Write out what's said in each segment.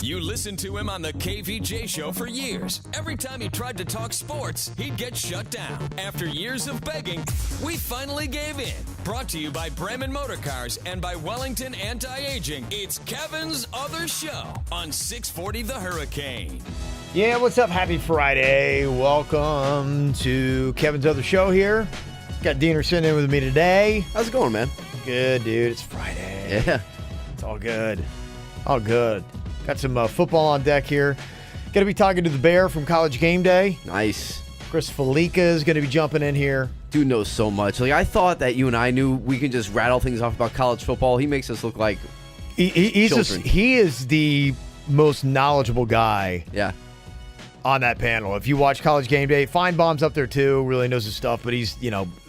You listened to him on the KVJ show for years. Every time he tried to talk sports, he'd get shut down. After years of begging, we finally gave in. Brought to you by Bremen Motor Cars and by Wellington Anti-Aging. It's Kevin's Other Show on 640 The Hurricane. Yeah, what's up? Happy Friday. Welcome to Kevin's Other Show here. Got Diener sitting in with me today. How's it going, man? Good, dude. It's Friday. Yeah. It's all good. All good. Got some football on deck here. Going to be talking to the Bear from College Game Day. Nice. Chris Felica is going to be jumping in here. Dude knows so much. Like, I thought that you and I knew we can just rattle things off about college football. He makes us look like children. He is the most knowledgeable guy Yeah. on that panel. If you watch College Game Day, Feinbaum's up there too, really knows his stuff, but he's,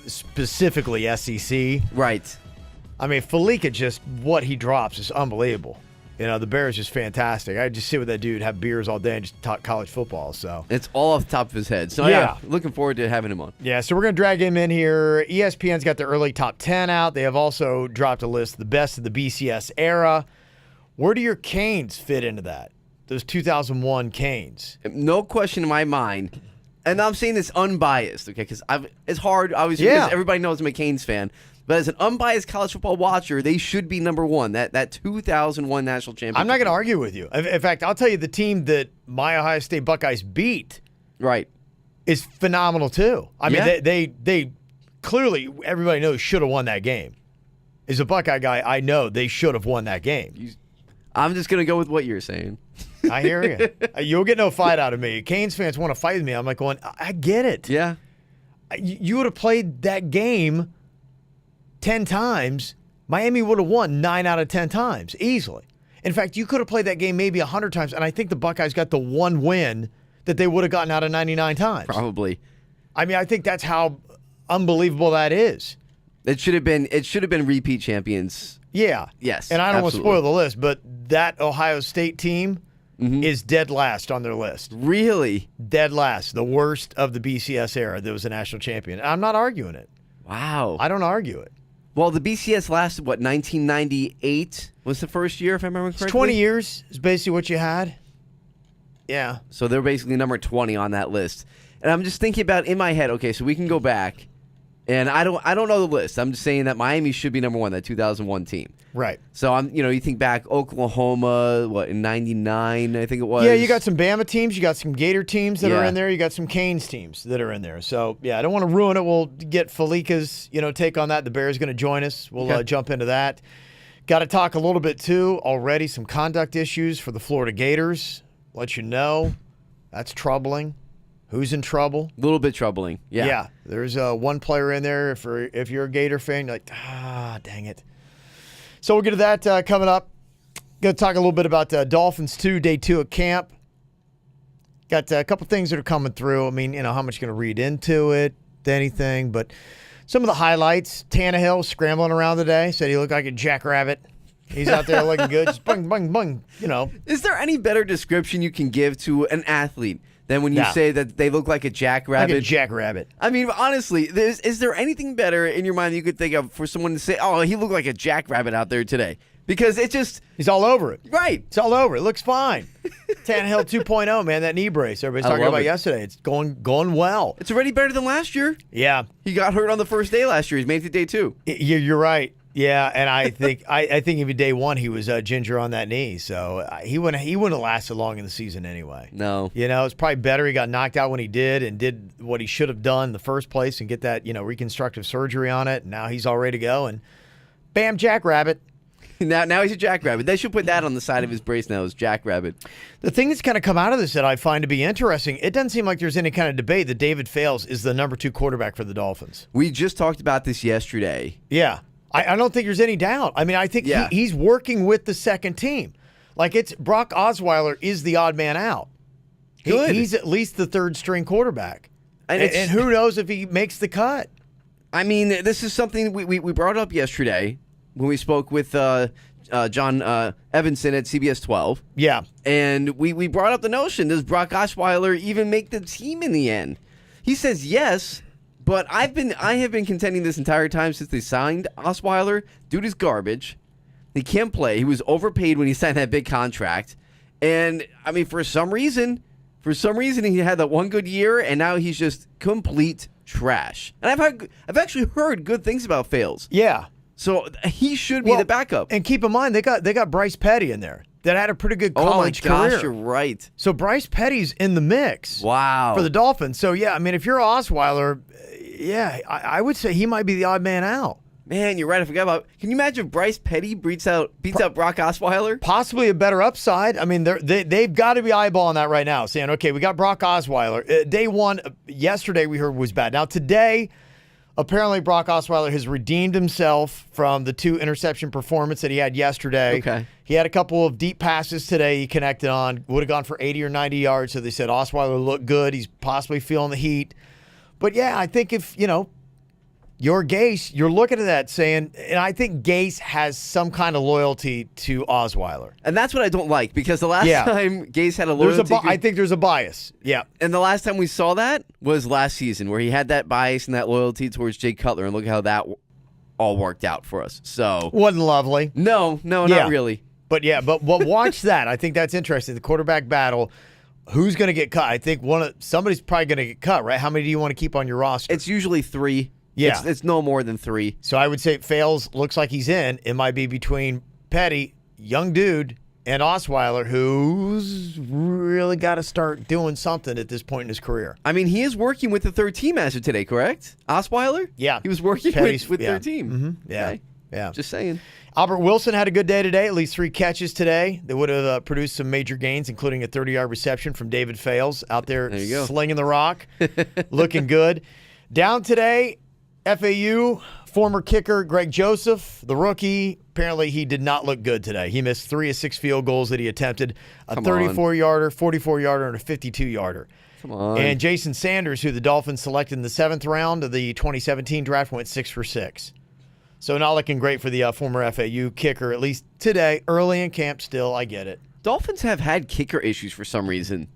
specifically SEC. Right. I mean, Felica, just what he drops is unbelievable. The Bear is just fantastic. I just sit with that dude, have beers all day, and just talk college football. So It's all off the top of his head. So, yeah, looking forward to having him on. yeah, so we're going to drag him in here. ESPN's got the early top 10 out. They have also dropped a list of the best of the BCS era. Where do your Canes fit into that? Those 2001 Canes. No question in my mind. And I'm saying this unbiased, okay? Because it's hard, obviously, Yeah. because everybody knows I'm a Canes fan. But as an unbiased college football watcher, they should be number one. That 2001 national championship. I'm not going to argue with you. In fact, I'll tell you the team that my Ohio State Buckeyes beat Right. is phenomenal too. I mean, Yeah. they clearly, everybody knows, should have won that game. As a Buckeye guy, I know they should have won that game. I'm just going to go with what you're saying. I hear you. You'll get no fight out of me. Canes fans want to fight with me. I'm like going, I get it. Yeah. You would have played that game 10 times. Miami would have won 9 out of 10 times easily. In fact, you could have played that game maybe 100 times, and I think the Buckeyes got the one win that they would have gotten out of 99 times. Probably. I mean, I think that's how unbelievable that is. It should have been repeat champions. Yeah. Yes, And I don't absolutely. want to spoil the list, but that Ohio State team is dead last on their list. Really? Dead last. The worst of the BCS era that was a national champion. I'm not arguing it. Wow. I don't argue it. Well, the BCS lasted, 1998 was the first year, if I remember correctly? 20 years is basically what you had. Yeah. So they're basically number 20 on that list. And I'm just thinking about, in my head, okay, so we can go back, and I don't know the list. I'm just saying that Miami should be number one, that 2001 team. Right. So, you think back Oklahoma, in 99, I think it was. Yeah, you got some Bama teams. You got some Gator teams that are Yeah. in there. You got some Canes teams that are in there. So, yeah, I don't want to ruin it. We'll get Felica's, take on that. The Bears going to join us. We'll jump into that. Got to talk a little bit, too, already. Some conduct issues for the Florida Gators. Let you know. That's troubling. Who's in trouble? A little bit troubling. Yeah. Yeah. There's one player in there. If you're a Gator fan, you're like, dang it. So we'll get to that coming up. Going to talk a little bit about Dolphins 2, day 2 of camp. Got a couple things that are coming through. I mean, how much you're going to read into it, anything, but some of the highlights. Tannehill scrambling around today. Said he looked like a jackrabbit. He's out there looking good. Just bung, bung, bung, Is there any better description you can give to an athlete than when you say that they look like a jackrabbit? Like a jackrabbit. I mean, honestly, is there anything better in your mind that you could think of for someone to say, oh, he looked like a jackrabbit out there today? Because it just... He's all over it. Right. It's all over. It looks fine. Tannehill 2.0, man, that knee brace everybody's talking about yesterday. It's going well. It's already better than last year. Yeah. He got hurt on the first day last year. He's made it to day 2. You're right. Yeah, and I think I think even day 1 he was ginger on that knee, so he wouldn't have lasted long in the season anyway. No. It's probably better he got knocked out when he did what he should have done in the first place and get that reconstructive surgery on it. And now he's all ready to go, and bam, jackrabbit. Now he's a jackrabbit. They should put that on the side of his brace now, is jackrabbit. The thing that's kind of come out of this that I find to be interesting, it doesn't seem like there's any kind of debate that David Fales is the number 2 quarterback for the Dolphins. We just talked about this yesterday. Yeah. I don't think there's any doubt. I mean, I think he's working with the second team. Like, it's Brock Osweiler is the odd man out. Good. He's at least the third string quarterback. And who knows if he makes the cut. I mean, this is something we brought up yesterday when we spoke with John Evanson at CBS 12. Yeah. And we brought up the notion, does Brock Osweiler even make the team in the end? He says yes, but I have been contending this entire time since they signed Osweiler. Dude is garbage. He can't play. He was overpaid when he signed that big contract. And I mean, for some reason, he had that one good year, and now he's just complete trash. And I've actually heard good things about Fales. Yeah. So he should be the backup. And keep in mind, they got Bryce Petty in there that had a pretty good college oh my gosh, career. You're right. So Bryce Petty's in the mix. Wow. For the Dolphins. So, yeah, I mean, if you're Osweiler, yeah, I would say he might be the odd man out. Man, you're right. I forgot about. Can you imagine if Bryce Petty beats out Brock Osweiler? Possibly a better upside. I mean, they've got to be eyeballing that right now, saying, okay, we got Brock Osweiler. Day one, yesterday we heard was bad. Now, today, apparently Brock Osweiler has redeemed himself from the 2 interception performance that he had yesterday. Okay. He had a couple of deep passes today he connected on. Would have gone for 80 or 90 yards. So they said Osweiler looked good. He's possibly feeling the heat. But, yeah, I think if, you're Gase, you're looking at that saying, and I think Gase has some kind of loyalty to Osweiler. And that's what I don't like, because the last time Gase had a There's loyalty... I think there's a bias. Yeah. And the last time we saw that was last season, where he had that bias and that loyalty towards Jay Cutler, and look how that all worked out for us. So Wasn't lovely. No, not really. But watch that. I think that's interesting. The quarterback battle. Who's going to get cut? I think somebody's probably going to get cut, right? How many do you want to keep on your roster? It's usually 3. Yeah. It's no more than 3. So I would say Fales looks like he's in. It might be between Petty, young dude, and Osweiler, who's really got to start doing something at this point in his career. I mean, he is working with the third team as of today, correct? Osweiler? Yeah. He was working with third team. Mm-hmm. Yeah. Okay. Yeah. Just saying. Albert Wilson had a good day today, at least 3 catches today. They would have produced some major gains, including a 30-yard reception from David Fales out there slinging the rock, looking good. Down today, FAU former kicker Greg Joseph, the rookie, apparently he did not look good today. He missed 3 of 6 field goals that he attempted, a 34-yarder, 44-yarder, and a 52-yarder. Come on. And Jason Sanders, who the Dolphins selected in the 7th round of the 2017 draft, went 6 for 6. So not looking great for the former FAU kicker, at least today. Early in camp still, I get it. Dolphins have had kicker issues for some reason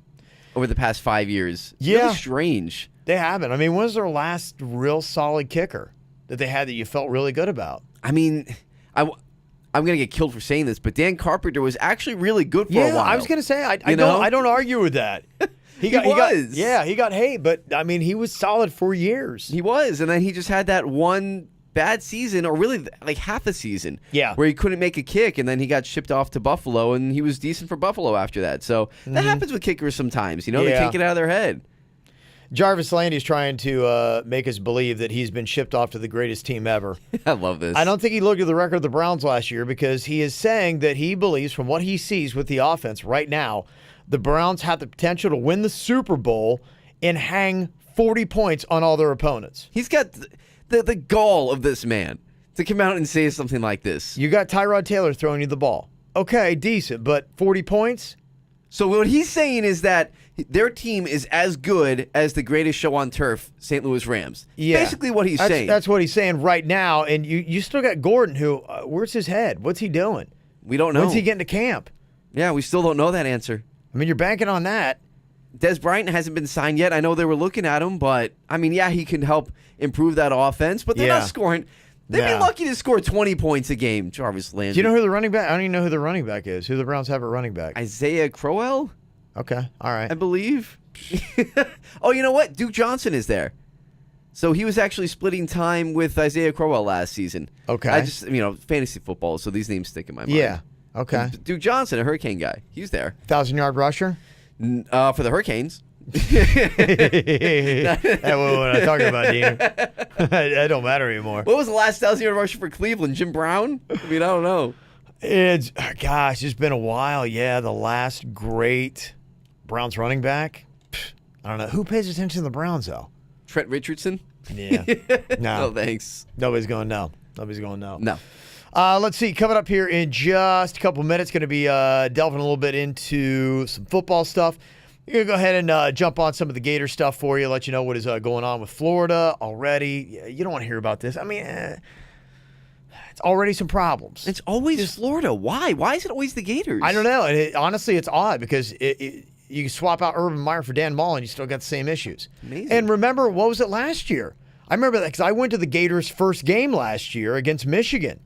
over the past 5 years. Yeah. Really strange. They haven't. I mean, when was their last real solid kicker that they had that you felt really good about? I mean, I'm going to get killed for saying this, but Dan Carpenter was actually really good for a while. I was going to say, I don't argue with that. He got hate, but I mean, he was solid for years. He was, and then he just had that one bad season, or really like half a season, where he couldn't make a kick, and then he got shipped off to Buffalo, and he was decent for Buffalo after that. So that happens with kickers sometimes. They can't get out of their head. Jarvis Landry's trying to make us believe that he's been shipped off to the greatest team ever. I love this. I don't think he looked at the record of the Browns last year, because he is saying that he believes, from what he sees with the offense right now, the Browns have the potential to win the Super Bowl and hang 40 points on all their opponents. He's got the gall of this man to come out and say something like this. You got Tyrod Taylor throwing you the ball. Okay, decent, but 40 points? So what he's saying is that their team is as good as the greatest show on turf, St. Louis Rams. Yeah. Basically what he's saying. That's what he's saying right now, and you still got Gordon, who, where's his head? What's he doing? We don't know. When's he getting to camp? Yeah, we still don't know that answer. I mean, you're banking on that. Des Bryant hasn't been signed yet. I know they were looking at him, but, I mean, yeah, he can help improve that offense, but they're not scoring. They'd be lucky to score 20 points a game, Jarvis Landry. Do you know who the running back? I don't even know who the running back is. Who the Browns have at running back? Isaiah Crowell? Okay, all right. I believe. Oh, you know what? Duke Johnson is there. So he was actually splitting time with Isaiah Crowell last season. Okay. I just, fantasy football, so these names stick in my mind. Yeah, okay. Duke Johnson, a Hurricane guy. He's there. 1,000-yard rusher? For the Hurricanes. That's what I'm talking about, Dean. That don't matter anymore. What was the last 1,000-yard rusher for Cleveland? Jim Brown? I mean, I don't know. It's been a while. Yeah, the last great Browns running back. I don't know. Who pays attention to the Browns, though? Trent Richardson? Yeah. No. No, thanks. Nobody's going no. No. Let's see. Coming up here in just a couple minutes, going to be delving a little bit into some football stuff. We're going to go ahead and jump on some of the Gator stuff for you, let you know what is going on with Florida already. You don't want to hear about this. I mean, it's already some problems. It's always Florida. Why? Why is it always the Gators? I don't know. And honestly, it's odd because you can swap out Urban Meyer for Dan Mullen, you still got the same issues. Amazing. And remember, what was it last year? I remember that because I went to the Gators' first game last year against Michigan.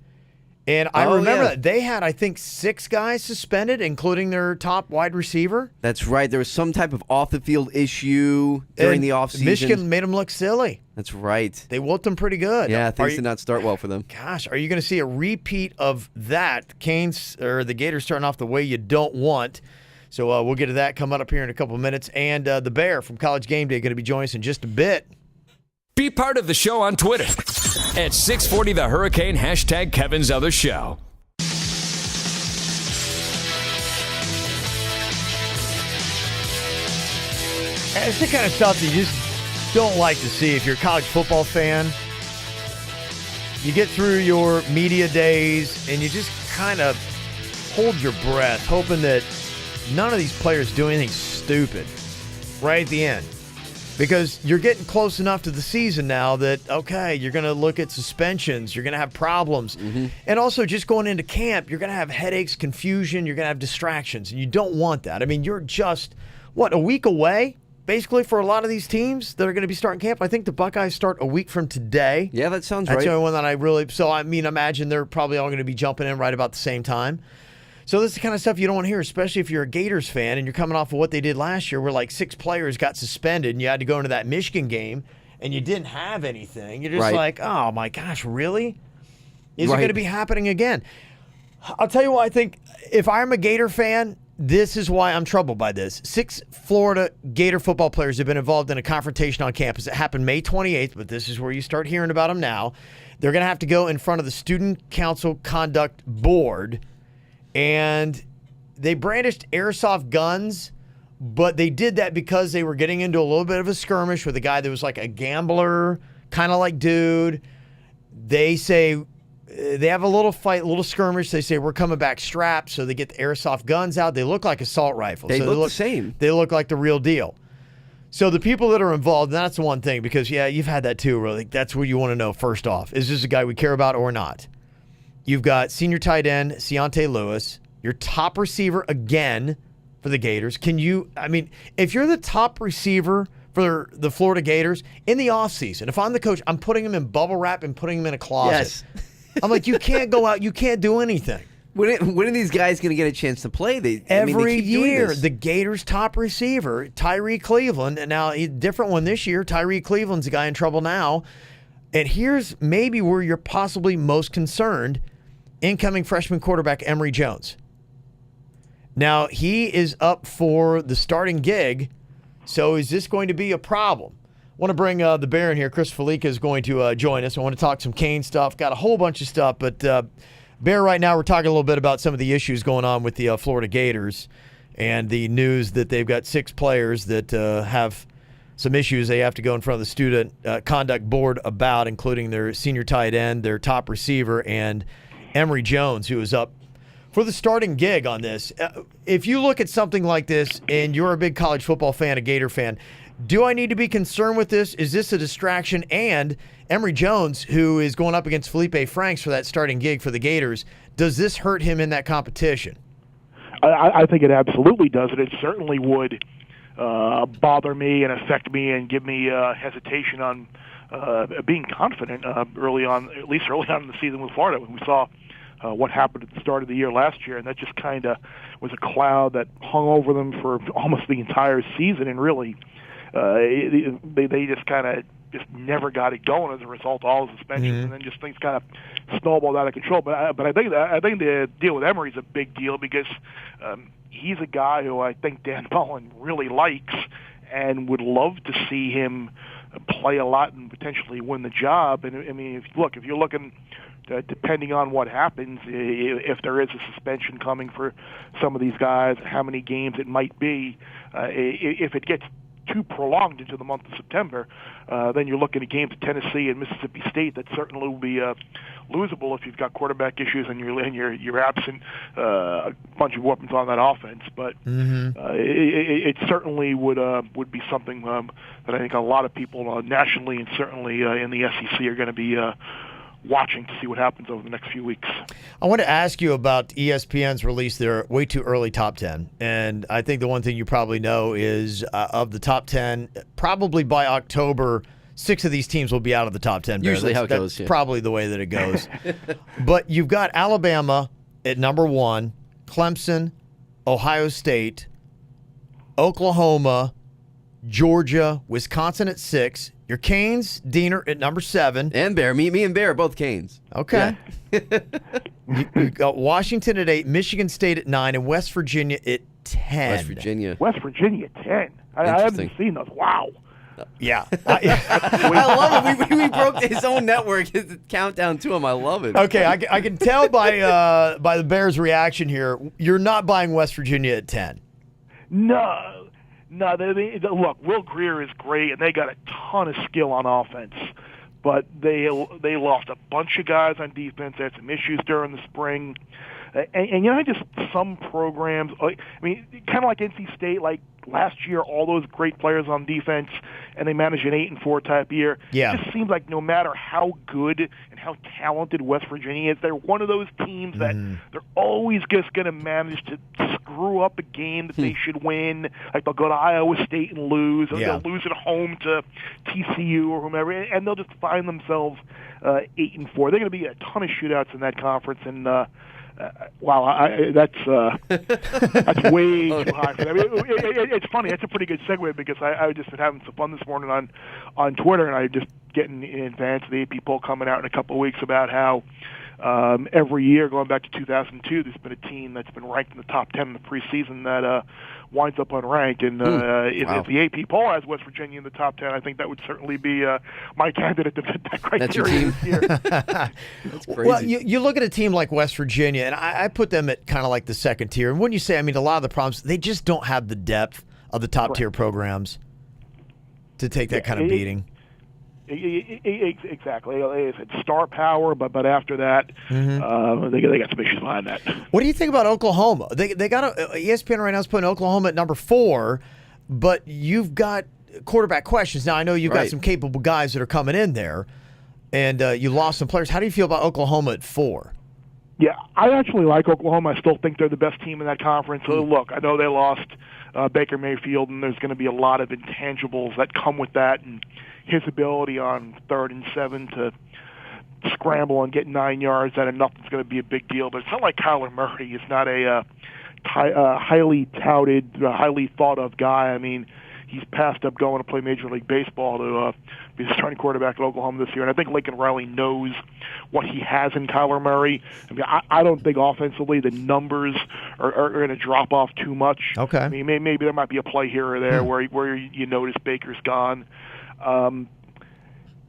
And I remember that they had, I think, 6 guys suspended, including their top wide receiver. That's right. There was some type of off-the-field issue during the offseason. Michigan made them look silly. That's right. They whooped them pretty good. Yeah, things did not start well for them. Gosh, are you going to see a repeat of that? Canes or the Gators starting off the way you don't want. So we'll get to that coming up here in a couple of minutes. And the Bear from College Game Day going to be joining us in just a bit. Be part of the show on Twitter at 640 The Hurricane, hashtag Kevin's Other Show. It's the kind of stuff that you just don't like to see if you're a college football fan. You get through your media days and you just kind of hold your breath, hoping that none of these players do anything stupid right at the end. Because you're getting close enough to the season now that, okay, you're going to look at suspensions. You're going to have problems. Mm-hmm. And also just going into camp, you're going to have headaches, confusion. You're going to have distractions. And you don't want that. I mean, you're just, a week away, basically, for a lot of these teams that are going to be starting camp. I think the Buckeyes start a week from today. Yeah, that sounds right. That's the only one that I really, imagine they're probably all going to be jumping in right about the same time. So this is the kind of stuff you don't want to hear, especially if you're a Gators fan and you're coming off of what they did last year where like 6 players got suspended and you had to go into that Michigan game and you didn't have anything. You're just like, oh, my gosh, really? Is it going to be happening again? I'll tell you what, I think if I'm a Gator fan, this is why I'm troubled by this. 6 Florida Gator football players have been involved in a confrontation on campus. It happened May 28th, but this is where you start hearing about them now. They're going to have to go in front of the Student Council Conduct Board. And they brandished airsoft guns, but they did that because they were getting into a little bit of a skirmish with a guy that was like a gambler, kind of like dude. They say they have a little fight, a little skirmish. They say, we're coming back strapped. So they get the airsoft guns out. They look like assault rifles. They look the same. They look like the real deal. So the people that are involved, and that's the one thing, because, you've had that too, really. That's what you want to know first off. Is this a guy we care about or not? You've got senior tight end Ciante Lewis, your top receiver again for the Gators. If you're the top receiver for the Florida Gators in the offseason, if I'm the coach, I'm putting him in bubble wrap and putting him in a closet. Yes. I'm like, you can't go out, you can't do anything. When are these guys going to get a chance to play? Every year, the Gators' top receiver, Tyree Cleveland, and now a different one this year, Tyree Cleveland's the guy in trouble now. And here's maybe where you're possibly most concerned. Incoming freshman quarterback Emory Jones. Now, he is up for the starting gig, so is this going to be a problem? I want to bring the Bear in here. Chris Felica is going to join us. I want to talk some Cane stuff. Got a whole bunch of stuff, but Bear, right now we're talking a little bit about some of the issues going on with the Florida Gators and the news that they've got 6 players that have some issues they have to go in front of the Student Conduct Board about, including their senior tight end, their top receiver, and Emory Jones, who is up for the starting gig on this. If you look at something like this and you're a big college football fan, a Gator fan, do I need to be concerned with this? Is this a distraction? And Emory Jones, who is going up against Felipe Franks for that starting gig for the Gators, does this hurt him in that competition? I think it absolutely does, and it certainly would bother me and affect me and give me hesitation on being confident early on, at least early on in the season with Florida. When we saw what happened at the start of the year last year, and that just kind of was a cloud that hung over them for almost the entire season, and really they just kind of just never got it going as a result of all the suspensions, and then just things kind of snowballed out of control. But I think the deal with Emory is a big deal because he's a guy who I think Dan Mullen really likes and would love to see him play a lot and potentially win the job. And I mean, if you're looking, depending on what happens, if there is a suspension coming for some of these guys, how many games it might be, if it gets too prolonged into the month of September, then you're looking at games at Tennessee and Mississippi State that certainly will be losable if you've got quarterback issues and you're absent a bunch of weapons on that offense. But it certainly would be something that I think a lot of people nationally and certainly in the SEC are going to be watching to see what happens over the next few weeks. I want to ask you about ESPN's release their way too early top 10. And I think the one thing you probably know is of the top 10, probably by October, 6 of these teams will be out of the top 10. Usually how it goes. That's yeah. probably the way that it goes. But you've got Alabama at number 1, Clemson, Ohio State, Oklahoma, Georgia, Wisconsin at 6. Your Canes, Diener at number 7. And Bear. Me and Bear are both Canes. Okay. Yeah. you got Washington at 8, Michigan State at 9, and West Virginia at 10. West Virginia. West Virginia 10. I haven't seen those. Wow. Yeah. I love it. We broke his own network, his countdown to him. I love it. Okay, I can tell by the Bears' reaction here, you're not buying West Virginia at 10. No. Look, Will Grier is great, and they got a ton of skill on offense. But they lost a bunch of guys on defense. They had some issues during the spring. And just some programs, I mean, kind of like NC State, like last year, all those great players on defense, and they managed an 8-4 type year. Yeah. It just seems like no matter how good and how talented West Virginia is, they're one of those teams that they're always just going to manage to screw up a game that they should win. Like they'll go to Iowa State and lose, or they'll lose at home to TCU or whomever, and they'll just find themselves 8-4. They're going to be a ton of shootouts in that conference, and wow, that's way too high for them. It's funny. That's a pretty good segue because I just been having some fun this morning on Twitter, and I just getting in advance of the AP poll coming out in a couple of weeks about how every year going back to 2002, there's been a team that's been ranked in the top 10 in the preseason that winds up unranked. And if the AP poll has West Virginia in the top 10, I think that would certainly be my candidate to fit that criteria this year. That's crazy. Well, you look at a team like West Virginia, and I put them at kind of like the second tier. And when you say, I mean, a lot of the problems, they just don't have the depth of the top-tier programs to take that kind of beating. Exactly. It's star power, but after that, they got some issues behind that. What do you think about Oklahoma? They got ESPN right now is putting Oklahoma at number 4, but you've got quarterback questions. Now, I know you've got some capable guys that are coming in there, and you lost some players. How do you feel about Oklahoma at 4? Yeah, I actually like Oklahoma. I still think they're the best team in that conference. So, look, I know they lost Baker Mayfield, and there's going to be a lot of intangibles that come with that, and his ability on 3rd and 7 to scramble and get 9 yards out of nothing's going to be a big deal. But it's not like Kyler Murray is not a highly touted, highly thought of guy. I mean, he's passed up going to play Major League Baseball to be the starting quarterback at Oklahoma this year. And I think Lincoln Riley knows what he has in Kyler Murray. I mean, I don't think offensively the numbers are going to drop off too much. Okay. I mean, maybe there might be a play here or there where you notice Baker's gone.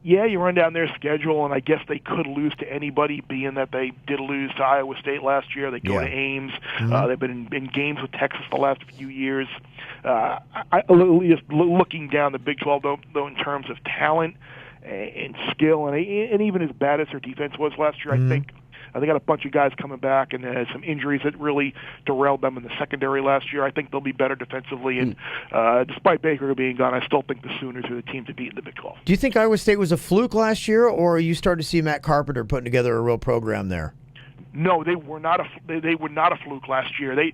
You run down their schedule, and I guess they could lose to anybody, being that they did lose to Iowa State last year. They go to Ames. They've been in games with Texas the last few years. Just looking down the Big 12, though, in terms of talent and skill, and even as bad as their defense was last year, I think they got a bunch of guys coming back, and some injuries that really derailed them in the secondary last year. I think they'll be better defensively, and despite Baker being gone, I still think the Sooners are the team to beat in the Big 12. Do you think Iowa State was a fluke last year, or are you starting to see Matt Carpenter putting together a real program there? No, they were not a fluke last year. They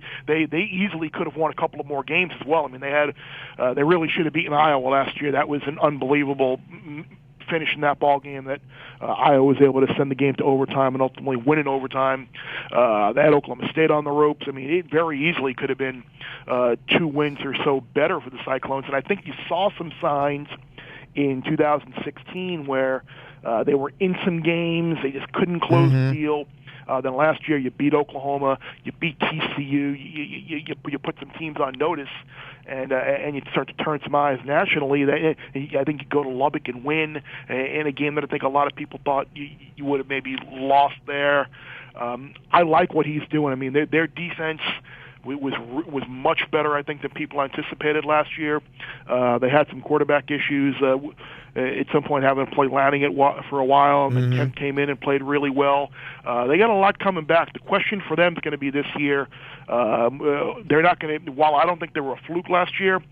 easily could have won a couple of more games as well. I mean, they really should have beaten Iowa last year. That was an unbelievable finish in that ball game that Iowa was able to send the game to overtime and ultimately win in overtime. They had Oklahoma State on the ropes. I mean, it very easily could have been 2 wins or so better for the Cyclones. And I think you saw some signs in 2016 where they were in some games. They just couldn't close the deal. Then last year you beat Oklahoma, you beat TCU, you put some teams on notice, and you start to turn some eyes nationally. I think you go to Lubbock and win in a game that I think a lot of people thought you would have maybe lost there. I like what he's doing. I mean, their defense was much better, I think, than people anticipated last year. They had some quarterback issues. At some point, having to play Lanning for a while, and then Kent came in and played really well. They got a lot coming back. The question for them is going to be this year. They're not going to. While I don't think they were a fluke last year,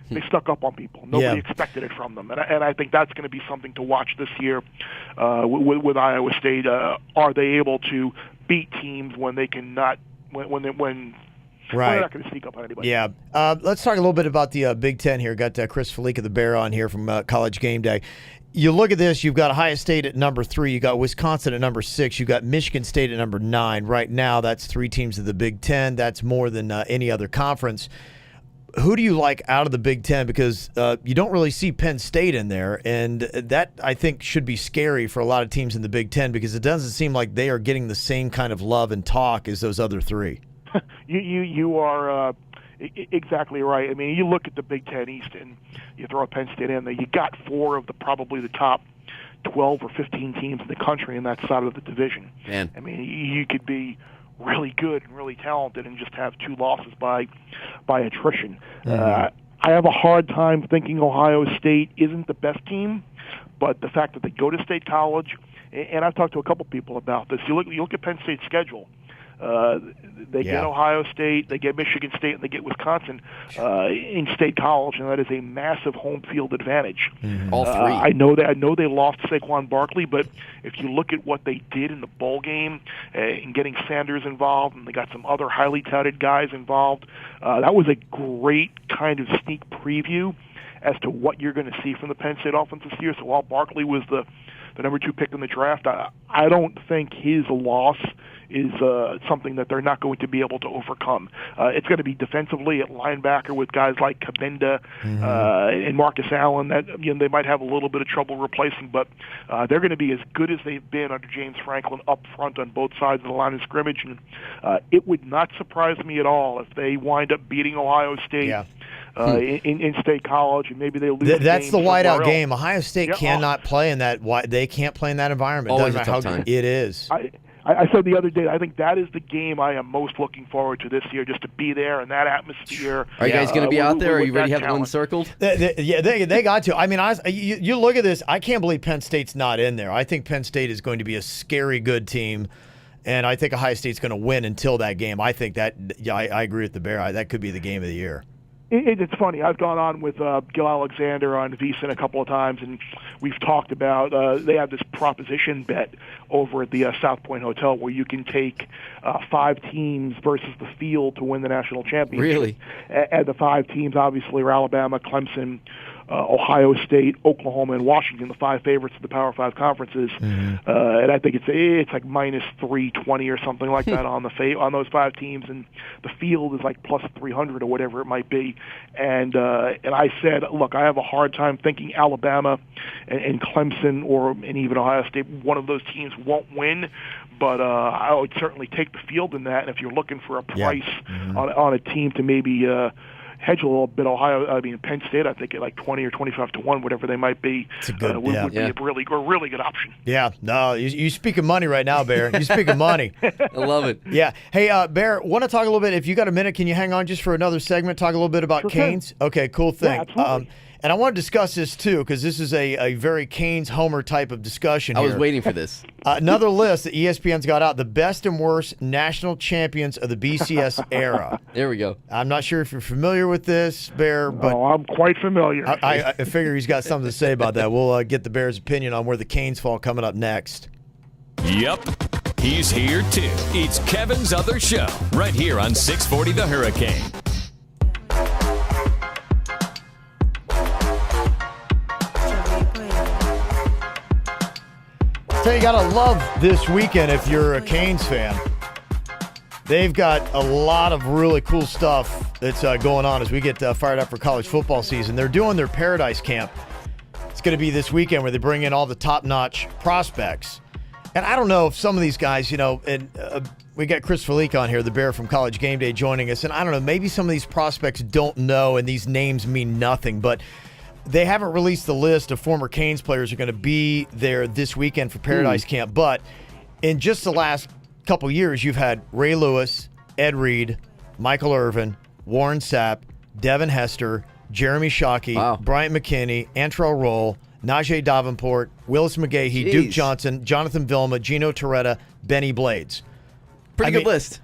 they stuck up on people. Nobody expected it from them, and I think that's going to be something to watch this year with Iowa State. Are they able to beat teams when they cannot? When They're not going to sneak up on anybody. Yeah. Let's talk a little bit about the Big Ten here. Got Chris Felica, the Bear, on here from College Game Day. you look at this, you've got Ohio State at number 3, you got Wisconsin at number 6, you got Michigan State at number 9. Right now, that's 3 teams of the Big Ten. That's more than any other conference. Who do you like out of the Big Ten? Because you don't really see Penn State in there, and that, I think, should be scary for a lot of teams in the Big Ten because it doesn't seem like they are getting the same kind of love and talk as those other 3. You are exactly right. I mean, you look at the Big Ten East and you throw Penn State in there, you got 4 of probably the top 12 or 15 teams in the country in that side of the division. Man. I mean, you could be really good and really talented and just have 2 losses by attrition. I have a hard time thinking Ohio State isn't the best team, but the fact that they go to State College, and I've talked to a couple people about this. You look at Penn State's schedule. They get Ohio State, they get Michigan State, and they get Wisconsin in State College, and that is a massive home field advantage. All 3. I know they lost Saquon Barkley, but if you look at what they did in the bowl game in getting Sanders involved, and they got some other highly touted guys involved, that was a great kind of sneak preview as to what you're going to see from the Penn State offense this year. So while Barkley was the number 2 pick in the draft, I don't think his loss is something that they're not going to be able to overcome. It's going to be defensively at linebacker with guys like Kabinda and Marcus Allen that they might have a little bit of trouble replacing, but they're going to be as good as they've been under James Franklin up front on both sides of the line of scrimmage. And it would not surprise me at all if they wind up beating Ohio State. Yeah. In State College, and maybe they lose. That's the whiteout game. Else. Ohio State cannot play in that. They can't play in that environment. Always Doesn't matter how good it is. I said the other day, I think that is the game I am most looking forward to this year, just to be there in that atmosphere. Are you guys going to be out there? Are you ready to have one circled? They got to. I mean, you look at this. I can't believe Penn State's not in there. I think Penn State is going to be a scary good team, and I think Ohio State's going to win until that game. I think that. Yeah, I agree with the Bear. That could be the game of the year. It's funny. I've gone on with Gil Alexander on VSiN a couple of times, and we've talked about they have this proposition bet over at the South Point Hotel where you can take 5 teams versus the field to win the national championship. Really? And the 5 teams obviously are Alabama, Clemson, Ohio State, Oklahoma, and Washington, the 5 favorites of the Power 5 conferences. And I think it's like minus 320 or something like that on those 5 teams, and the field is like plus 300 or whatever it might be. And I said, look, I have a hard time thinking Alabama and Clemson and even Ohio State, one of those teams won't win. But I would certainly take the field in that. And if you're looking for a price on a team to maybe hedge a little bit, Penn State, I think at like 20 or 25 to 1, whatever they might be, would be a really good option. Yeah, no, you speak of money right now, Bear. You speak of money. I love it. Yeah. Hey, Bear, want to talk a little bit, if you got a minute, can you hang on just for another segment, talk a little bit about Canes? Okay, cool thing. Yeah, absolutely. And I want to discuss this, too, because this is a very Canes-Homer type of discussion here. I was waiting for this. Another list that ESPN's got out, the best and worst national champions of the BCS era. There we go. I'm not sure if you're familiar with this, Bear, but I'm quite familiar. I figure he's got something to say about that. We'll get the Bear's opinion on where the Canes fall coming up next. Yep, he's here, too. It's Kevin's Other Show, right here on 640 The Hurricane. So you gotta love this weekend if you're a Canes fan. They've got a lot of really cool stuff that's going on as we get fired up for college football season. They're doing their Paradise Camp. It's going to be this weekend where they bring in all the top-notch prospects. And I don't know if some of these guys, and we got Chris Felique on here, the Bear from College Game Day, joining us. And I don't know, maybe some of these prospects don't know and these names mean nothing, but they haven't released the list of former Canes players who are going to be there this weekend for Paradise Camp. But in just the last couple years, you've had Ray Lewis, Ed Reed, Michael Irvin, Warren Sapp, Devin Hester, Jeremy Shockey, Bryant McKinney, Antrell Roll, Najee Davenport, Willis McGahee, Duke Johnson, Jonathan Vilma, Gino Torretta, Benny Blades. Pretty good list.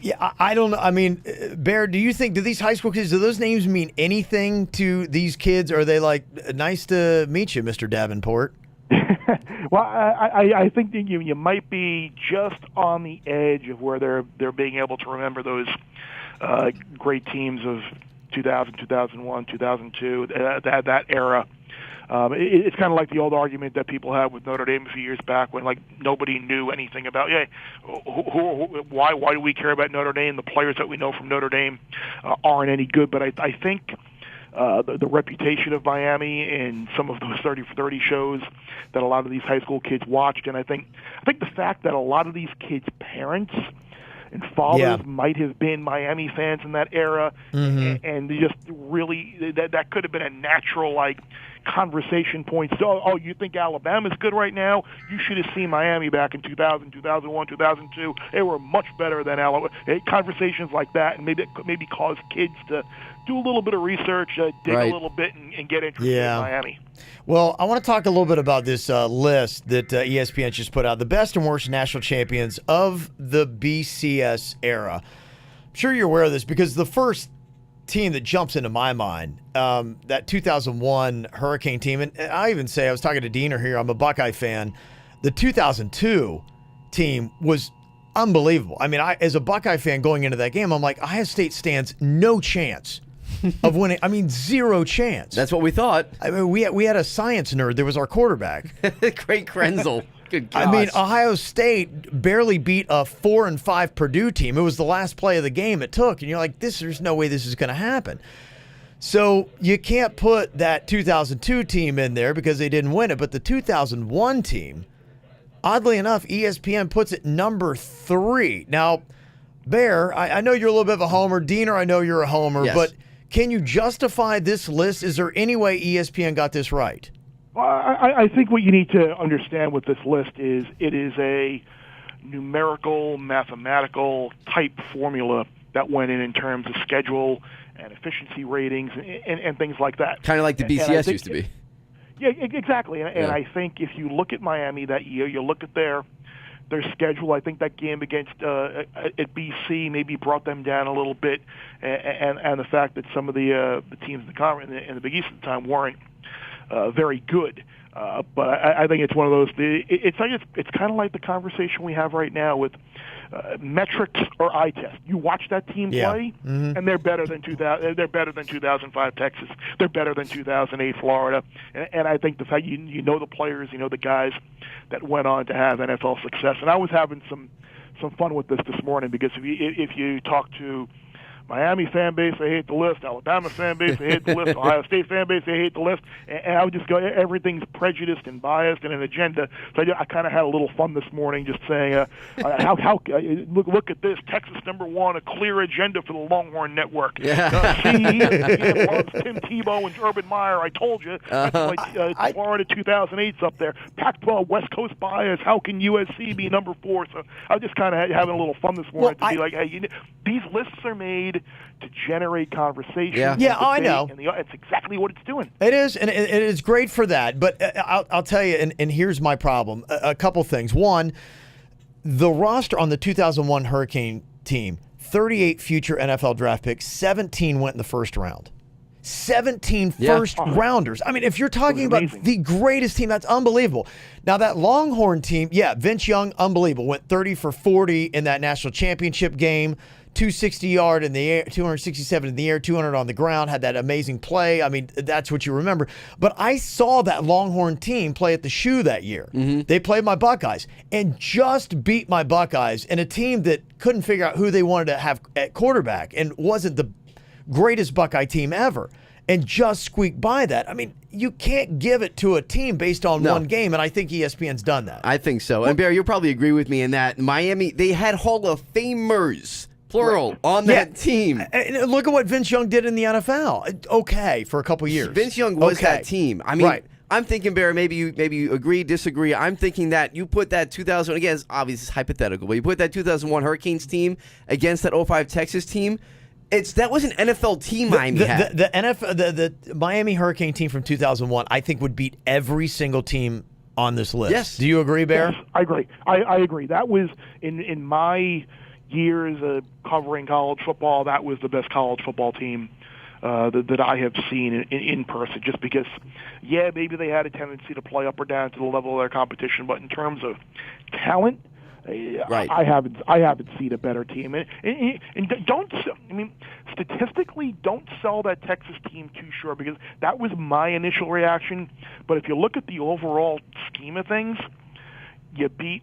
Yeah, I don't know. I mean, Bear, do these high school kids, do those names mean anything to these kids? Or are they like, nice to meet you, Mr. Davenport? Well, I think that you might be just on the edge of where they're being able to remember those great teams of 2000, 2001, 2002, that era. It's kind of like the old argument that people had with Notre Dame a few years back when like nobody knew anything about why do we care about Notre Dame? The players that we know from Notre Dame aren't any good. But I think the reputation of Miami and some of those 30 for 30 shows that a lot of these high school kids watched, and I think the fact that a lot of these kids' parents and fathers might have been Miami fans in that era, and they just really that could have been a natural like conversation point. So, you think Alabama's good right now? You should have seen Miami back in 2000, 2001, 2002. They were much better than Alabama. Conversations like that, and maybe cause kids to do a little bit of research, dig a little bit, and get interested in Miami. Well, I want to talk a little bit about this list that ESPN just put out, the best and worst national champions of the BCS era. I'm sure you're aware of this because the first team that jumps into my mind, that 2001 Hurricane team, and I even say, I was talking to Diener here, I'm a Buckeye fan, the 2002 team was unbelievable. I mean, as a Buckeye fan going into that game, I'm like, Ohio State stands no chance of winning. I mean, zero chance. That's what we thought. I mean, we had a science nerd that was our quarterback. Great Krenzel. Good gosh. I mean, Ohio State barely beat a 4-5 Purdue team. It was the last play of the game it took, and you're like, there's no way this is going to happen. So you can't put that 2002 team in there because they didn't win it, but the 2001 team, oddly enough, ESPN puts it number 3. Now, Bear, I know you're a little bit of a homer. Diener, I know you're a homer, but can you justify this list? Is there any way ESPN got this right? Well, I think what you need to understand with this list is it is a numerical, mathematical type formula that went in terms of schedule and efficiency ratings and things like that. Kind of like the BCS used to be. Yeah, exactly. And I think if you look at Miami that year, you look at their schedule. I think that game against at BC maybe brought them down a little bit, and the fact that some of the teams in the conference in the Big East at the time weren't very good. But I think it's one of those. It's kind of like the conversation we have right now with metrics or eye test. You watch that team play, and they're better than 2000. They're better than 2005 Texas. They're better than 2008 Florida. And I think the fact you know the players, you know the guys that went on to have NFL success. And I was having some fun with this morning because if you talk to Miami fan base, they hate the list. Alabama fan base, they hate the list. Ohio State fan base, they hate the list. And I would just go, everything's prejudiced and biased and an agenda. So I kind of had a little fun this morning just saying, look at this. Texas #1, a clear agenda for the Longhorn Network. CE loves Tim Tebow and Urban Meyer. I told you. That's Florida 2008's up there. Pac-12 West Coast bias. How can USC be number 4? So I was just kind of having a little fun this morning to be like, hey, these lists are made to generate conversation. Yeah, I know. And it's exactly what it's doing. It is, and it is great for that. But I'll tell you, and here's my problem. A couple things. One, the roster on the 2001 Hurricane team, 38 future NFL draft picks, 17 went in the first round. 17 first-rounders. I mean, if you're talking about the greatest team, that's unbelievable. Now, that Longhorn team, Vince Young, unbelievable. Went 30 for 40 in that national championship game. 260-yard in the air, 267 in the air, 200 on the ground, had that amazing play. I mean, that's what you remember. But I saw that Longhorn team play at the Shoe that year. They played my Buckeyes and just beat my Buckeyes in a team that couldn't figure out who they wanted to have at quarterback and wasn't the greatest Buckeye team ever and just squeaked by that. I mean, you can't give it to a team based on one game, and I think ESPN's done that. I think so. And, Barry, you'll probably agree with me in that Miami, they had Hall of Famers, plural, on that team. And look at what Vince Young did in the NFL. Okay, for a couple years. Vince Young was that team. I mean, I'm thinking, Barry, maybe you agree, disagree. I'm thinking that you put that 2000, again, obviously it's hypothetical, but you put that 2001 Hurricanes team against that 05 Texas team, that was an NFL team Miami had. The Miami Hurricane team from 2001, I think, would beat every single team on this list. Yes. Do you agree, Bear? Yes, I agree. I agree. That was, in my years of covering college football, that was the best college football team that I have seen in person, just because, maybe they had a tendency to play up or down to the level of their competition, but in terms of talent, Right. I haven't seen a better team, and don't. I mean, statistically, don't sell that Texas team too short, because that was my initial reaction. But if you look at the overall scheme of things, you beat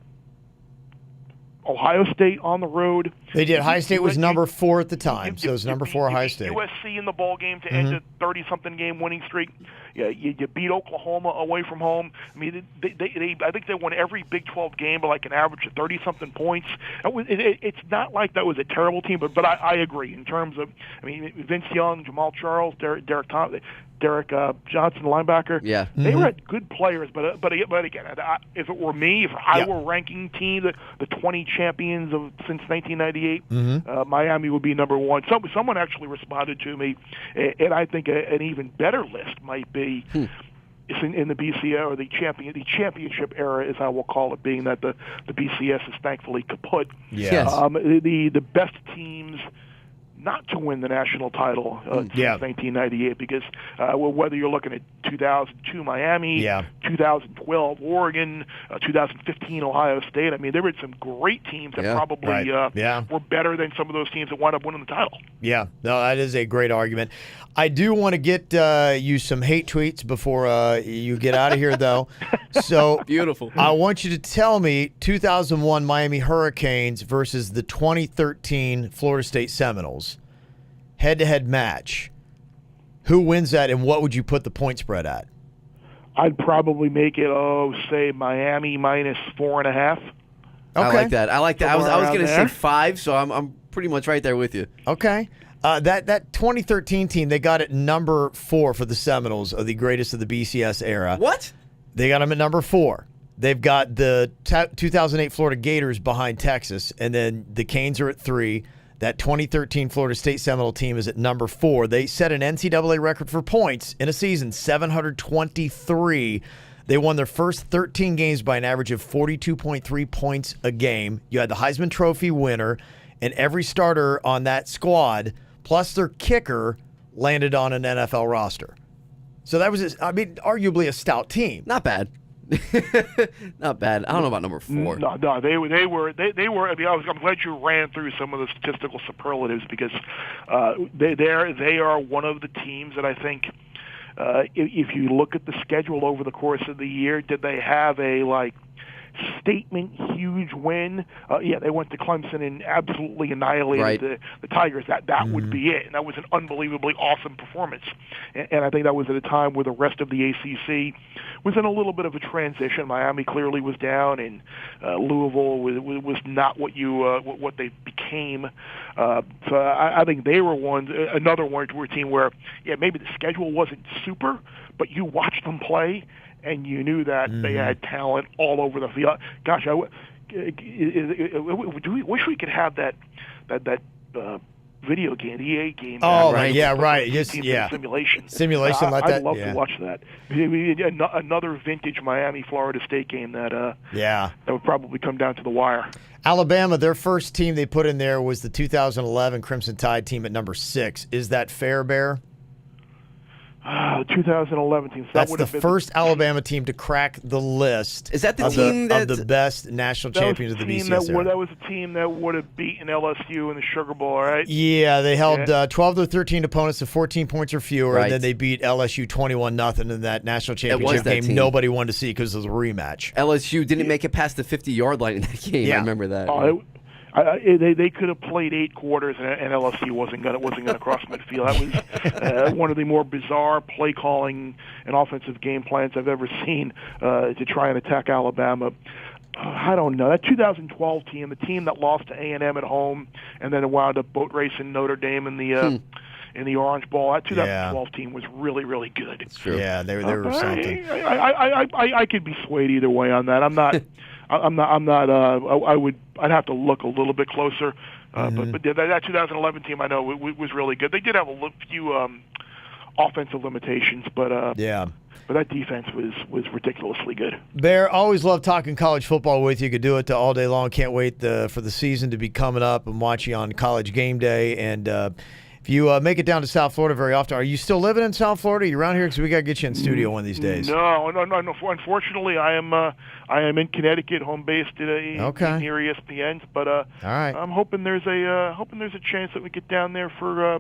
Ohio State on the road. They did. Ohio State was number 4 at the time, so it was number 4 Ohio State. USC in the bowl game to end a 30-something game winning streak. You beat Oklahoma away from home. I mean, I think they won every Big 12 game by like an average of 30-something points. It's not like that was a terrible team, but I agree in terms of, I mean, Vince Young, Jamal Charles, Derek Johnson, linebacker. Yeah, they were good players, but again, if it were me, if I were ranking team the 20 champions since 1998, Miami would be number 1. Someone actually responded to me, and I think an even better list might be in the BCS, or the championship era, as I will call it, being that the BCS is thankfully kaput. Yes. The best teams not to win the national title since 1998, because whether you're looking at 2002 Miami, 2012 Oregon, 2015 Ohio State, I mean, there were some great teams that probably were better than some of those teams that wound up winning the title. Yeah, no, that is a great argument. I do want to get you some hate tweets before you get out of here, though. So beautiful. I want you to tell me 2001 Miami Hurricanes versus the 2013 Florida State Seminoles. Head-to-head match. Who wins that, and what would you put the point spread at? I'd probably make it, say Miami minus 4.5. Okay. I like that. I was going to say 5, so I'm pretty much right there with you. Okay. That 2013 team, they got it number 4 for the Seminoles, of the greatest of the BCS era. What? They got them at number 4. They've got the 2008 Florida Gators behind Texas, and then the Canes are at 3. That 2013 Florida State Seminole team is at number 4. They set an NCAA record for points in a season, 723. They won their first 13 games by an average of 42.3 points a game. You had the Heisman Trophy winner, and every starter on that squad, plus their kicker, landed on an NFL roster. So that was, arguably a stout team. Not bad. Not bad. I don't know about number 4. No, they were. I mean, I'm glad you ran through some of the statistical superlatives, because they are one of the teams that I think, if you look at the schedule over the course of the year, did they have a statement huge win? They went to Clemson and absolutely annihilated the Tigers. That would be it, and that was an unbelievably awesome performance. And I think that was at a time where the rest of the ACC was in a little bit of a transition. Miami clearly was down, and Louisville was not what they became. So I think they were another team where maybe the schedule wasn't super, but you watched them play, and you knew that they had talent all over the field. Gosh, we wish we could have that video game, the EA game. Oh, right. Yeah, right. Just, simulation. I'd love to watch that. Another vintage Miami Florida State game that would probably come down to the wire. Alabama, their first team they put in there was the 2011 Crimson Tide team at number 6. Is that fair, Bear? 2011 team. So that's the first Alabama team to crack the list. Is that the team of the best national champions of the BCS era? That was a team that would have beaten LSU in the Sugar Bowl, right? Yeah, they held 12 to 13 opponents to 14 points or fewer, and then they beat LSU 21-0 in that national championship game. Team. Nobody wanted to see because it was a rematch. LSU didn't make it past the 50-yard line in that game. Yeah. I remember that. They could have played 8 quarters, and LSU wasn't going to cross midfield. That was one of the more bizarre play calling and offensive game plans I've ever seen to try and attack Alabama. I don't know. That 2012 team, the team that lost to A&M at home, and then it wound up boat racing Notre Dame in the Orange Bowl. That 2012 team was really, really good. It's true. Yeah, they were something. I could be swayed either way on that. I'm not. I'd have to look a little bit closer, but that 2011 team I know was really good. They did have a few offensive limitations, but that defense was ridiculously good. Bear, always love talking college football with you. Could do it all day long. Can't wait for the season to be coming up and watch you on College Game Day. And If you make it down to South Florida very often, are you still living in South Florida? Are you around here? Because we got to get you in studio one of these days. No. Unfortunately, I am in Connecticut, home based near ESPN. But all right. I'm hoping there's a chance that we get down there for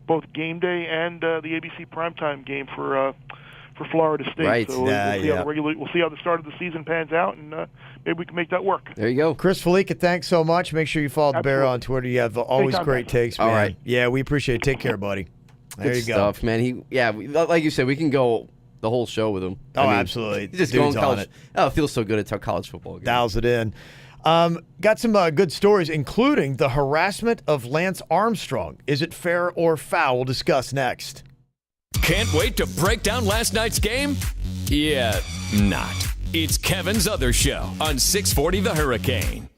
both game day and the ABC primetime game for Florida State. Right. So we'll see how the start of the season pans out, and maybe we can make that work. There you go. Chris Felica, thanks so much. Make sure you follow the Bear on Twitter. You have always great takes, man. All right. Yeah, we appreciate it. Take care, buddy. There you go. Stuff, man. Like you said, we can go the whole show with him. Absolutely. Just going college. It feels so good to talk college football again. Dials it in. Got some good stories, including the harassment of Lance Armstrong. Is it fair or foul? We'll discuss next. Can't wait to break down last night's game? Yeah, not. It's Kevin's Other Show on 640 The Hurricane.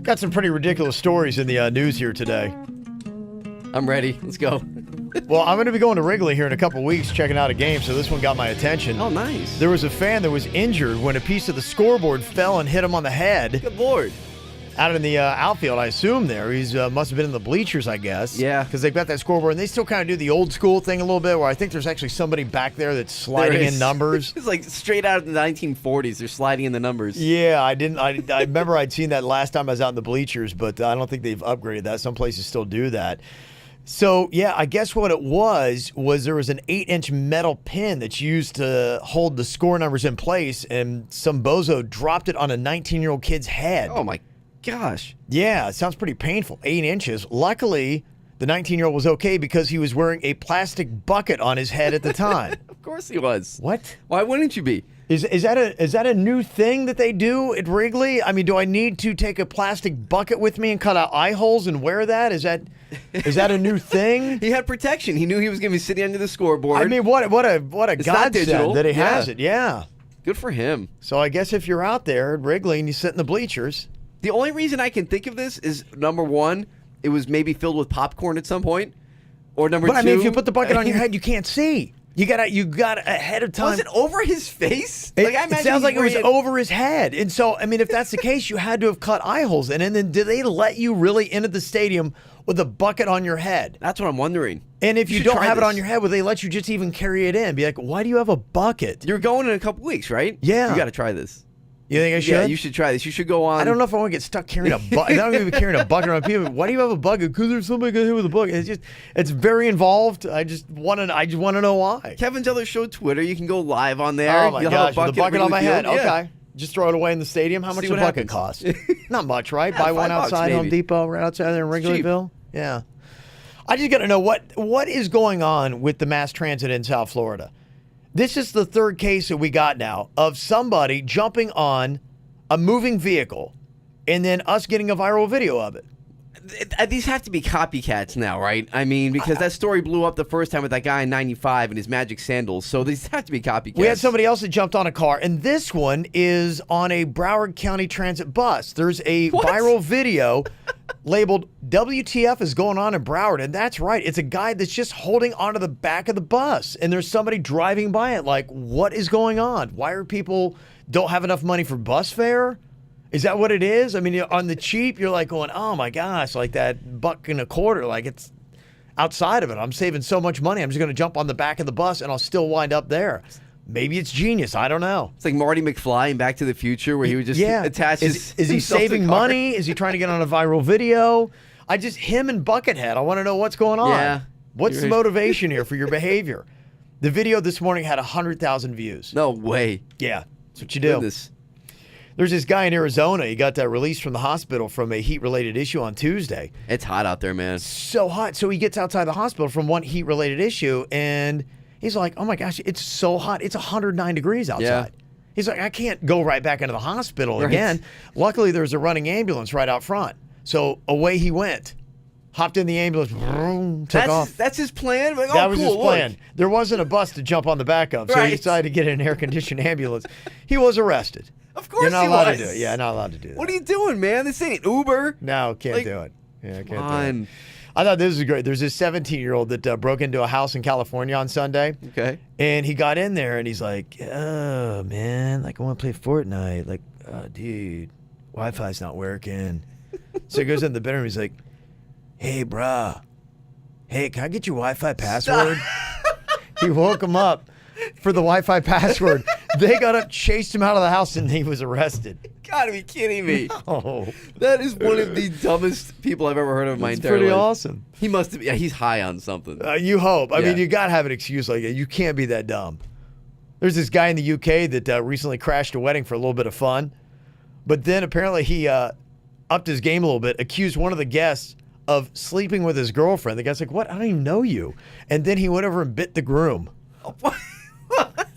Got some pretty ridiculous stories in the news here today. I'm ready. Let's go. Well, I'm going to be going to Wrigley here in a couple weeks checking out a game, so this one got my attention. Oh, nice. There was a fan that was injured when a piece of the scoreboard fell and hit him on the head. Good Lord. Out in the outfield, I assume there. He's must have been in the bleachers, I guess. Yeah. Because they've got that scoreboard, and they still kind of do the old school thing a little bit, where I think there's actually somebody back there that's sliding in numbers. It's like straight out of the 1940s. They're sliding in the numbers. Yeah, I remember I'd seen that last time I was out in the bleachers, but I don't think they've upgraded that. Some places still do that. So, yeah, I guess what it was there was an 8-inch metal pin that's used to hold the score numbers in place, and some bozo dropped it on a 19-year-old kid's head. Oh, my gosh. Yeah, it sounds pretty painful. 8 inches. Luckily, the 19-year-old was okay because he was wearing a plastic bucket on his head at the time. Of course he was. What? Why wouldn't you be? Is that a new thing that they do at Wrigley? I mean, do I need to take a plastic bucket with me and cut out eye holes and wear that? Is that a new thing? He had protection. He knew he was going to be sitting under the scoreboard. I mean, what a godsend that he has it. Yeah. Good for him. So I guess if you're out there at Wrigley and you sit in the bleachers. The only reason I can think of this is, number one, it was maybe filled with popcorn at some point. Or number two. But I mean, if you put the bucket on your head, you can't see. You got ahead of time. Was it over his face? It sounds like it was over his head. And so, I mean, if that's the case, you had to have cut eye holes in. And then did they let you really into the stadium with a bucket on your head? That's what I'm wondering. And if you don't have it on your head, will they let you just even carry it in? Be like, why do you have a bucket? You're going in a couple weeks, right? Yeah. You got to try this. You think I should? Yeah, you should try this. You should go on. I don't know if I want to get stuck carrying a bucket. I don't even be carrying a bucket around people. Why do you have a bucket? Because there's somebody got hit with a bucket. It's very involved. I just want to know why. Kevin's Other Show Twitter. You can go live on there. Oh my gosh, with a bucket on my head. Yeah. Okay. Just throw it away in the stadium. How much does a bucket cost? Not much, right? Buy one outside Home Depot, right outside there in Wrigleyville. Yeah. I just got to know what is going on with the mass transit in South Florida. This is the third case that we got now of somebody jumping on a moving vehicle and then us getting a viral video of it. These have to be copycats now, right? I mean, because that story blew up the first time with that guy in 95 and his magic sandals. So these have to be copycats. We had somebody else that jumped on a car, and this one is on a Broward County Transit bus. There's a viral video labeled WTF is going on in Broward, and that's right. It's a guy that's just holding onto the back of the bus, and there's somebody driving by it like, what is going on? Why are people don't have enough money for bus fare? Is that what it is? I mean, on the cheap, you're like going, oh my gosh, like that $1.25, like it's outside of it. I'm saving so much money. I'm just going to jump on the back of the bus and I'll still wind up there. Maybe it's genius. I don't know. It's like Marty McFly in Back to the Future where he would just attach his... Is he saving money? Is he trying to get on a viral video? Him and Buckethead, I want to know what's going on. Yeah. What's the motivation here for your behavior? The video this morning had 100,000 views. No way. Yeah, that's what you do. Goodness. There's this guy in Arizona. He got released from the hospital from a heat-related issue on Tuesday. It's hot out there, man. So hot. So he gets outside the hospital from one heat-related issue, and he's like, oh, my gosh, it's so hot. It's 109 degrees outside. Yeah. He's like, I can't go right back into the hospital again. Luckily, there's a running ambulance right out front. So away he went. Hopped in the ambulance, took off. That's his plan? Like, that was his plan. Look. There wasn't a bus to jump on the back of, so he decided to get in an air-conditioned ambulance. He was arrested. Of course You're not he allowed was. to do it. Yeah, not allowed to do that. What are you doing, man? This ain't Uber. No, can't do it. Yeah, can't do it. I thought this was great. There's this 17-year-old that broke into a house in California on Sunday. Okay. And he got in there, and he's like, oh, man, like, I want to play Fortnite. Like, dude, Wi-Fi's not working. So he goes in the bedroom. He's like, hey, bruh. Hey, can I get your Wi-Fi password? He woke him up for the Wi-Fi password. They got up, chased him out of the house, and he was arrested. Gotta be kidding me. Oh, That is one of the dumbest people I've ever heard of in my entire life. pretty awesome. He must have. Yeah, he's high on something. You hope. I Yeah. mean, you got to have an excuse like that. You can't be that dumb. There's this guy in the UK that recently crashed a wedding for a little bit of fun. But then apparently he upped his game a little bit, accused one of the guests of sleeping with his girlfriend. The guy's like, what? I don't even know you. And then he went over and bit the groom.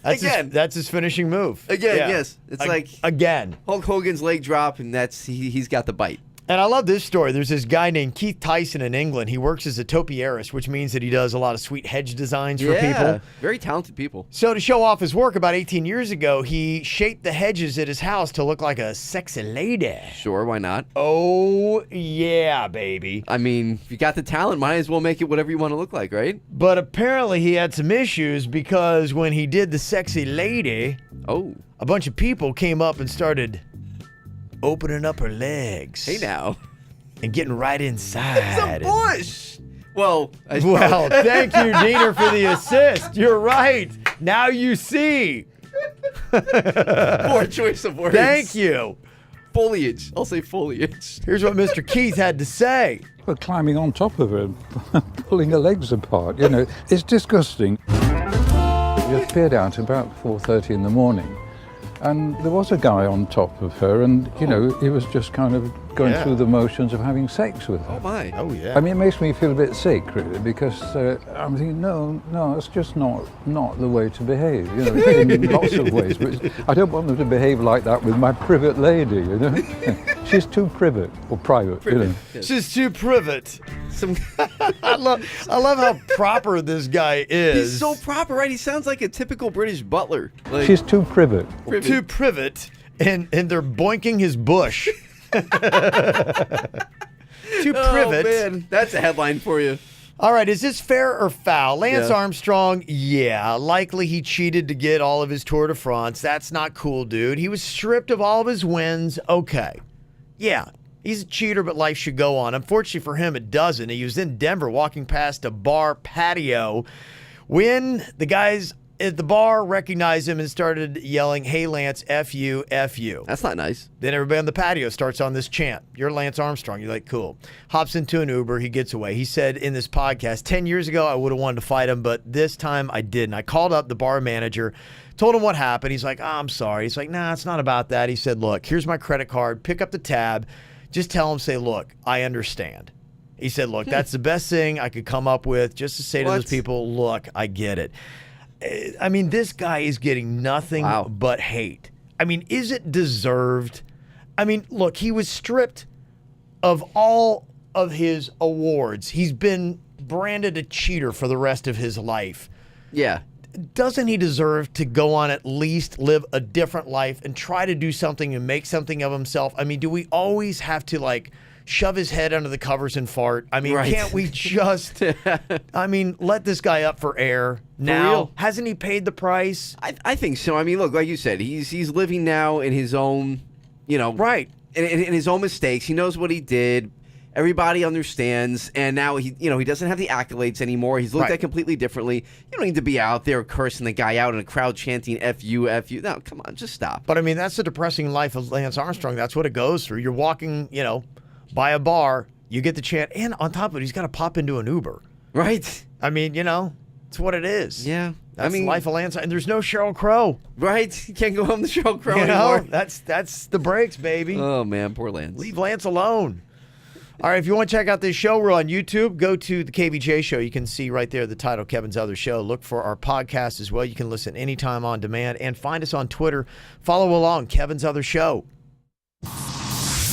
That's his finishing move. Again, yes. It's like again. Hulk Hogan's leg drop, and he's got the bite. And I love this story. There's this guy named Keith Tyson in England. He works as a topiarist, which means that he does a lot of sweet hedge designs for people. Very talented people. So to show off his work about 18 years ago, he shaped the hedges at his house to look like a sexy lady. Sure, why not? Oh, yeah, baby. I mean, if you got the talent, might as well make it whatever you want to look like, right? But apparently he had some issues because when he did the sexy lady, a bunch of people came up and started opening up her legs. Hey now. And getting right inside. It's a bush. Well, thank you, Diener, for the assist. You're right. Now you see. Poor choice of words. Thank you. Foliage. I'll say foliage. Here's what Mr. Keith had to say. We're climbing on top of her and pulling her legs apart. You know, it's disgusting. We appeared out about 4:30 in the morning. And there was a guy on top of her, and, you know, he was just kind of going through the motions of having sex with her. Oh, my. Oh, yeah. I mean, it makes me feel a bit sick, really, because I'm thinking, no, it's just not the way to behave, you know, in lots of ways. But I don't want them to behave like that with my privet lady, you know. She's too privet, or private, you know. Yes. She's too privet. I love how proper this guy is. He's so proper, right? He sounds like a typical British butler. Like, She's too privet. Too privet, and they're boinking his bush. Too privet. Oh, man. That's a headline for you. All right, is this fair or foul? Lance Yeah. Armstrong, likely he cheated to get all of his Tour de France. That's not cool, dude. He was stripped of all of his wins. Okay. Yeah, he's a cheater, but life should go on. Unfortunately for him, it doesn't. He was in Denver walking past a bar patio when the guys at the bar recognized him and started yelling, hey, Lance, F you, F you. That's not nice. Then everybody on the patio starts on this chant. You're Lance Armstrong. You're like, cool. Hops into an Uber. He gets away. He said in this podcast, 10 years ago, I would have wanted to fight him, but this time I didn't. I called up the bar manager, told him what happened. He's like, I'm sorry. He's like, nah, it's not about that. He said, look, here's my credit card. Pick up the tab. Just tell him, say, look, I understand. He said, look, that's the best thing I could come up with just to say to those people, look, I get it. I mean, this guy is getting nothing but hate. I mean, is it deserved? I mean, look, he was stripped of all of his awards. He's been branded a cheater for the rest of his life. Yeah. Doesn't he deserve to go on at least live a different life and try to do something and make something of himself? I mean, do we always have to, like, shove his head under the covers and fart? I mean, can't we just, let this guy up for air now? Real? Hasn't he paid the price? I think so. I mean, look, like you said, he's living now in his own, Right. In his own mistakes. He knows what he did. Everybody understands, and now he doesn't have the accolades anymore. He's looked at completely differently. You don't need to be out there cursing the guy out in a crowd chanting "F you, F you." No, come on, just stop. But I mean, that's the depressing life of Lance Armstrong. That's what it goes through. You're walking, by a bar, you get the chant, and on top of it, he's got to pop into an Uber. Right. I mean, it's what it is. Yeah. That's the life of Lance, and there's no Sheryl Crow. Right. You can't go home to Sheryl Crow anymore. That's the breaks, baby. Oh man, poor Lance. Leave Lance alone. All right, if you want to check out this show, we're on YouTube. Go to the KVJ Show. You can see right there the title, Kevin's Other Show. Look for our podcast as well. You can listen anytime on demand. And find us on Twitter. Follow along, Kevin's Other Show.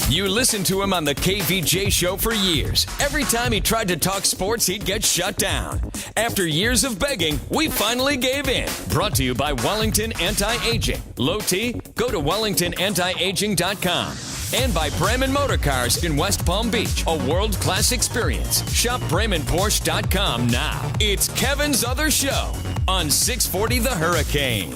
You listened to him on the KVJ Show for years. Every time he tried to talk sports, he'd get shut down. After years of begging, we finally gave in. Brought to you by Wellington Anti-Aging. Low T? Go to WellingtonAntiAging.com. And by Bremen Motor Cars in West Palm Beach. A world-class experience. Shop BremenPorsche.com now. It's Kevin's Other Show on 640 The Hurricane.